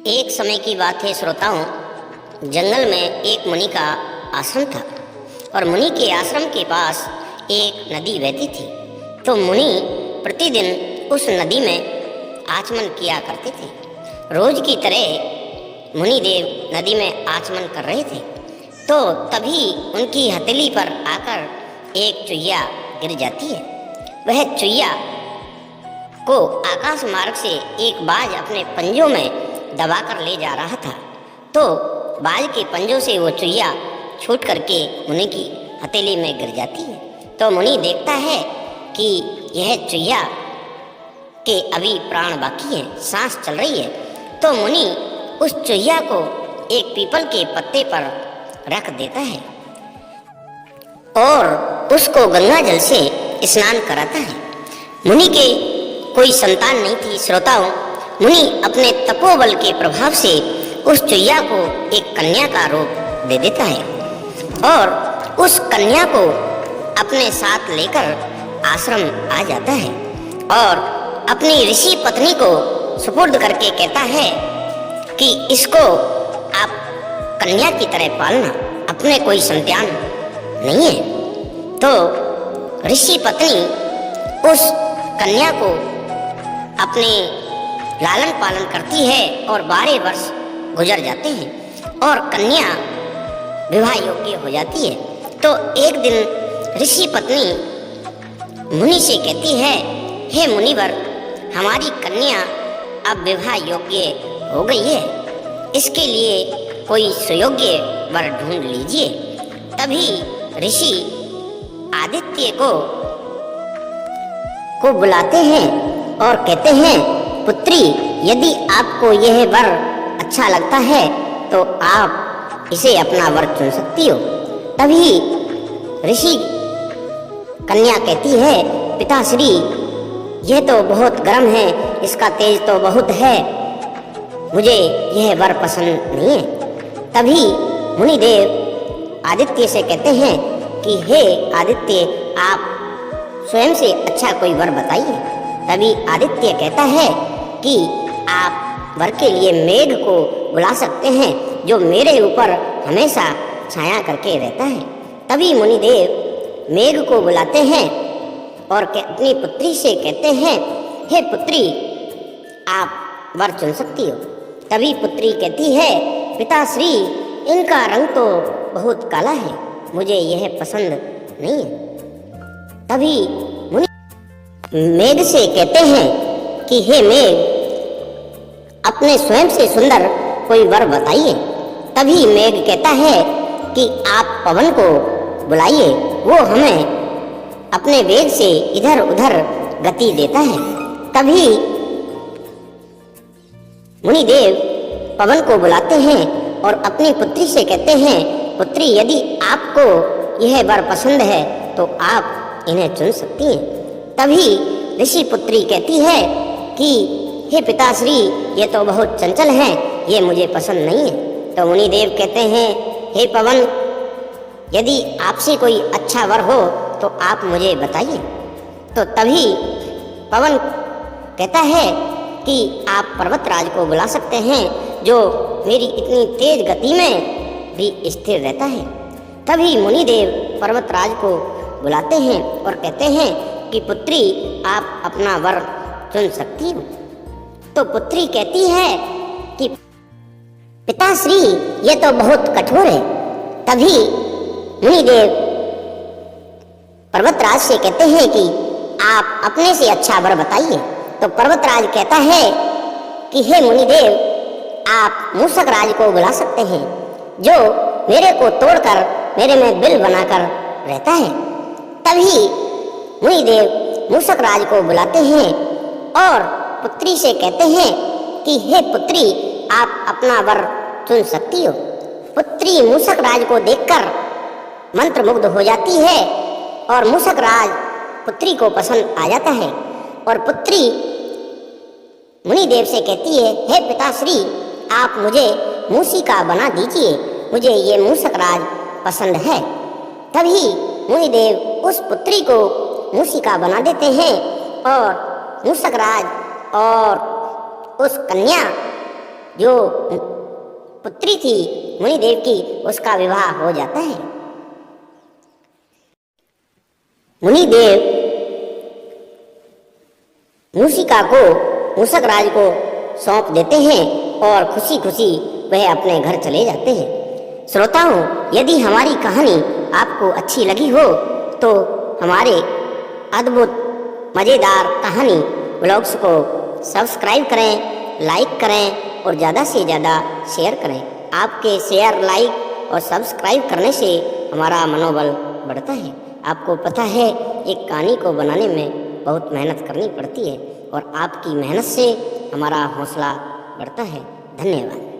एक समय की बात है श्रोताओं, जंगल में एक मुनि का आश्रम था और मुनि के आश्रम के पास एक नदी बहती थी। तो मुनि प्रतिदिन उस नदी में आचमन किया करते थे। रोज की तरह मुनि देव नदी में आचमन कर रहे थे, तो तभी उनकी हथेली पर आकर एक चुहिया गिर जाती है। वह चुहिया को आकाश मार्ग से एक बाज अपने पंजों में दबाकर ले जा रहा था। तो बाज के पंजों से वो चुहिया छूट करके मुनि की हथेली में गिर जाती है। तो मुनि देखता है कि यह चुहिया के अभी प्राण बाकी हैं, सांस चल रही है। तो मुनि उस चुहिया को एक पीपल के पत्ते पर रख देता है और उसको गंगा जल से स्नान कराता है। मुनि के कोई संतान नहीं थी श्रोताओं। मुनि अपने तपोबल के प्रभाव से उस चुहिया को एक कन्या का रूप दे देता है और उस कन्या को अपने साथ लेकर आश्रम आ जाता है और अपनी ऋषि पत्नी को सुपुर्द करके कहता है कि इसको आप कन्या की तरह पालना, अपने कोई संतान नहीं है। तो ऋषि पत्नी उस कन्या को अपने लालन पालन करती है और 12 वर्ष गुजर जाते हैं और कन्या विवाह योग्य हो जाती है। तो एक दिन ऋषि पत्नी मुनि से कहती है, हे मुनिवर, हमारी कन्या अब विवाह योग्य हो गई है, इसके लिए कोई सुयोग्य वर ढूंढ लीजिए। तभी ऋषि आदित्य को बुलाते हैं और कहते हैं, पुत्री, यदि आपको यह वर अच्छा लगता है तो आप इसे अपना वर चुन सकती हो। तभी ऋषि कन्या कहती है, पिताश्री, यह तो बहुत गर्म है, इसका तेज तो बहुत है, मुझे यह वर पसंद नहीं है। तभी मुनिदेव आदित्य से कहते हैं कि हे आदित्य, आप स्वयं से अच्छा कोई वर बताइए। तभी आदित्य कहता है कि आप वर के लिए मेघ को बुला सकते हैं, जो मेरे ऊपर हमेशा छाया करके रहता है। तभी मुनिदेव मेघ को बुलाते हैं और अपनी पुत्री से कहते हैं, हे पुत्री, आप वर चुन सकती हो। तभी पुत्री कहती है, पिताश्री, इनका रंग तो बहुत काला है, मुझे यह पसंद नहीं है। तभी मुनि मेघ से कहते हैं कि हे मेघ, अपने स्वयं से सुंदर कोई वर बताइए। तभी मेघ कहता है कि आप पवन को बुलाइए, वो हमें अपने वेग से इधर उधर गति देता है। तभी मुनिदेव पवन को बुलाते हैं और अपनी पुत्री से कहते हैं, पुत्री, यदि आपको यह वर पसंद है तो आप इन्हें चुन सकती हैं। तभी ऋषि पुत्री कहती है कि हे पिताश्री, ये तो बहुत चंचल हैं, ये मुझे पसंद नहीं है। तो मुनिदेव कहते हैं, हे पवन, यदि आपसे कोई अच्छा वर हो तो आप मुझे बताइए। तो तभी पवन कहता है कि आप पर्वतराज को बुला सकते हैं, जो मेरी इतनी तेज गति में भी स्थिर रहता है। तभी मुनिदेव पर्वतराज को बुलाते हैं और कहते हैं कि पुत्री, आप अपना वर चुन सकती हो। तो पुत्री कहती है कि पिताश्री, ये तो बहुत कठोर है। तभी मुनिदेव पर्वतराज से कहते हैं कि आप अपने से अच्छा वर बताइए। तो पर्वतराज कहता है कि हे मुनिदेव, आप मूषक राज को बुला सकते हैं, जो मेरे को तोड़कर मेरे में बिल बनाकर रहता है। तभी मुनिदेव मूषक राज को बुलाते हैं और पुत्री से कहते हैं कि हे पुत्री, आप अपना वर चुन सकती हो। पुत्री मूषक राज को देखकर मंत्रमुग्ध हो जाती है और मूषक राज पुत्री को पसंद आ जाता है और पुत्री मुनिदेव से कहती है, हे पिताश्री, आप मुझे मूषिका बना दीजिए, मुझे ये मूषक राज पसंद है। तभी मुनिदेव उस पुत्री को मूषिका बना देते हैं और मूषक राज और उस कन्या जो पुत्री थी मुनिदेव की, उसका विवाह हो जाता है। मुनिदेव मूषिका को मूषक राज को सौंप देते हैं और खुशी खुशी वह अपने घर चले जाते हैं। श्रोताओं, यदि हमारी कहानी आपको अच्छी लगी हो तो हमारे अद्भुत मज़ेदार कहानी ब्लॉग्स को सब्सक्राइब करें, लाइक करें और ज़्यादा से ज़्यादा शेयर करें। आपके शेयर, लाइक और सब्सक्राइब करने से हमारा मनोबल बढ़ता है। आपको पता है, एक कहानी को बनाने में बहुत मेहनत करनी पड़ती है और आपकी मेहनत से हमारा हौसला बढ़ता है। धन्यवाद।